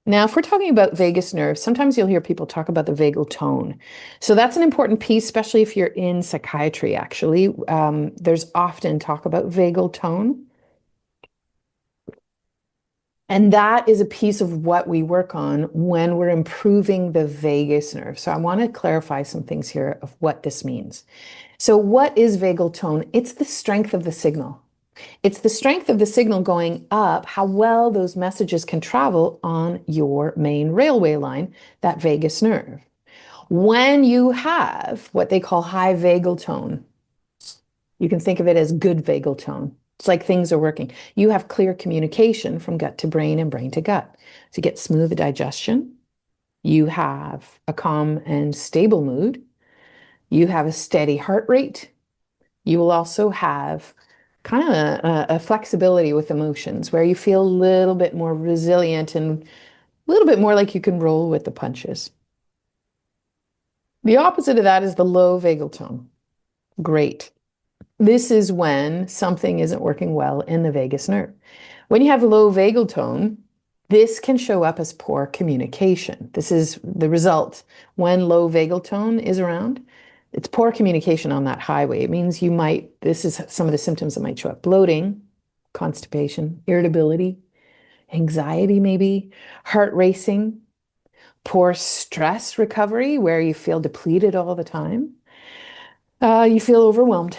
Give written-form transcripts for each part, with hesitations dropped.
Now, if we're talking about vagus nerve, sometimes you'll hear people talk about the vagal tone. So that's an important piece, especially if you're in psychiatry, actually. There's often talk about vagal tone. And that is a piece of what we work on when we're improving the vagus nerve. So I want to clarify some things here of what this means. So what is vagal tone? It's the strength of the signal. It's the strength of the signal going up, how well those messages can travel on your main railway line, that vagus nerve. When you have what they call high vagal tone, you can think of it as good vagal tone. It's like things are working. You have clear communication from gut to brain and brain to gut. So you get smooth digestion. You have a calm and stable mood. You have a steady heart rate. You will also have kind of a flexibility with emotions where you feel a little bit more resilient and a little bit more like you can roll with the punches. The opposite of that is the low vagal tone. Great. This is when something isn't working well in the vagus nerve. When you have low vagal tone, this can show up as poor communication. This is the result when low vagal tone is around. It's poor communication on that highway. It means you might, this is some of the symptoms that might show up: bloating, constipation, irritability, anxiety, maybe, heart racing, poor stress recovery, where you feel depleted all the time. You feel overwhelmed,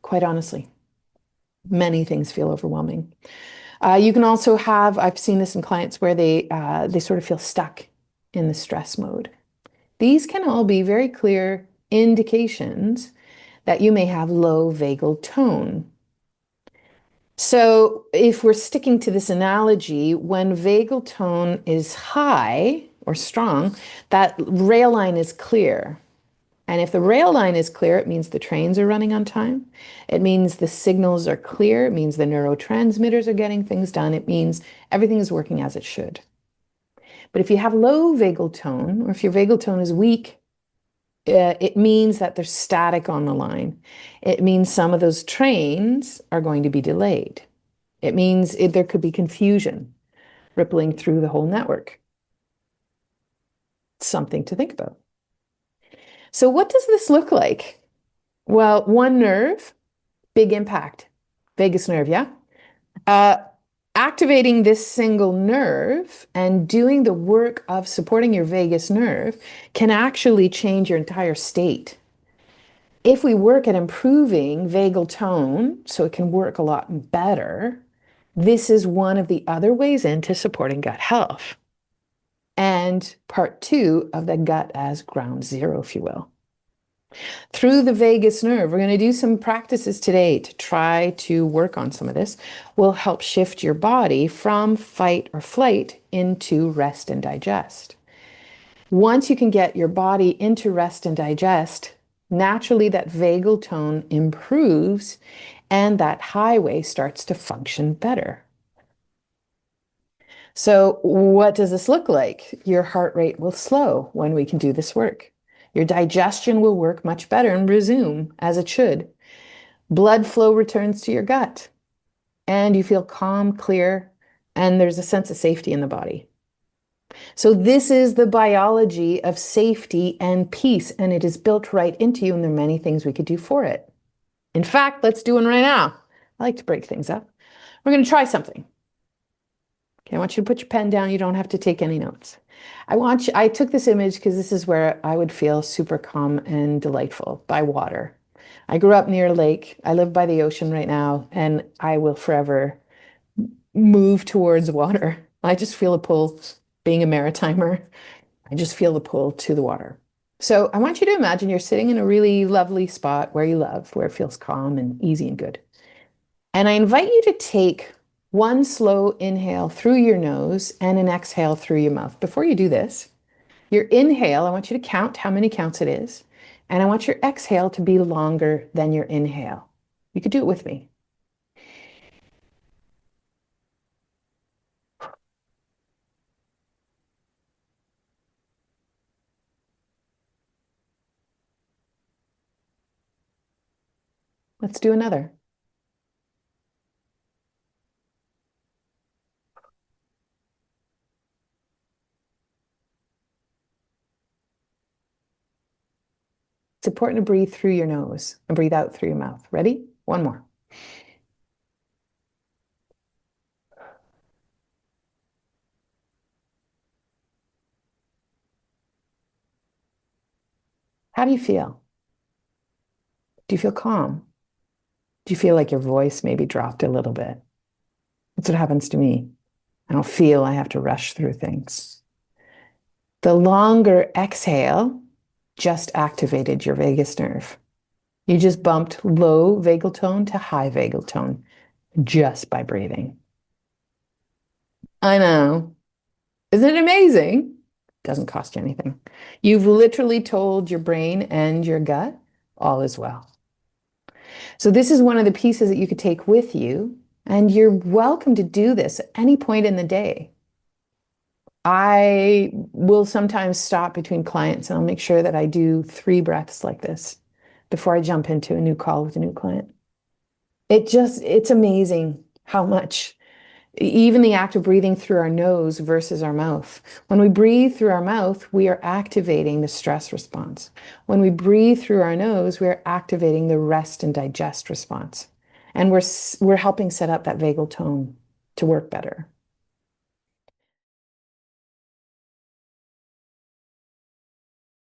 quite honestly. Many things feel overwhelming. You can also have, I've seen this in clients where they sort of feel stuck in the stress mode. These can all be very clear indications that you may have low vagal tone. So if we're sticking to this analogy, when vagal tone is high or strong, that rail line is clear. And if the rail line is clear, it means the trains are running on time. It means the signals are clear. It means the neurotransmitters are getting things done. It means everything is working as it should. But if you have low vagal tone, or if your vagal tone is weak, it means that there's static on the line. It means some of those trains are going to be delayed. It means there could be confusion rippling through the whole network. Something to think about. So what does this look like? Well, one nerve, big impact. Vagus nerve, yeah? Uh, Activating this single nerve and doing the work of supporting your vagus nerve can actually change your entire state. If we work at improving vagal tone so it can work a lot better, this is one of the other ways into supporting gut health. And part two of the gut as ground zero, if you will. Through the vagus nerve, we're going to do some practices today to try to work on some of this. Will help shift your body from fight or flight into rest and digest. Once you can get your body into rest and digest, naturally that vagal tone improves and that highway starts to function better. So what does this look like? Your heart rate will slow when we can do this work. Your digestion will work much better and resume as it should. Blood flow returns to your gut, and you feel calm, clear, and there's a sense of safety in the body. So this is the biology of safety and peace, and it is built right into you, and there are many things we could do for it. In fact, let's do one right now. I like to break things up. We're going to try something. Okay, I want you to put your pen down. You don't have to take any notes. I took this image because this is where I would feel super calm and delightful, by water. I grew up near a lake. I live by the ocean right now, and I will forever move towards water. I just feel a pull, being a maritimer. I just feel the pull to the water. So I want you to imagine you're sitting in a really lovely spot where you love, where it feels calm and easy and good. And I invite you to take one slow inhale through your nose and an exhale through your mouth. Before you do this, your inhale, I want you to count how many counts it is. And I want your exhale to be longer than your inhale. You could do it with me. Let's do another. It's important to breathe through your nose and breathe out through your mouth. Ready? One more. How do you feel? Do you feel calm? Do you feel like your voice maybe dropped a little bit? That's what happens to me. I don't feel I have to rush through things. The longer exhale just activated your vagus nerve. You just bumped low vagal tone to high vagal tone just by breathing. I know. Isn't it amazing? Doesn't cost you anything. You've literally told your brain and your gut all is well. So this is one of the pieces that you could take with you, and you're welcome to do this at any point in the day. I will sometimes stop between clients and I'll make sure that I do 3 breaths like this before I jump into a new call with a new client. It's amazing how much, even the act of breathing through our nose versus our mouth. When we breathe through our mouth, we are activating the stress response. When we breathe through our nose, we are activating the rest and digest response. And we're helping set up that vagal tone to work better.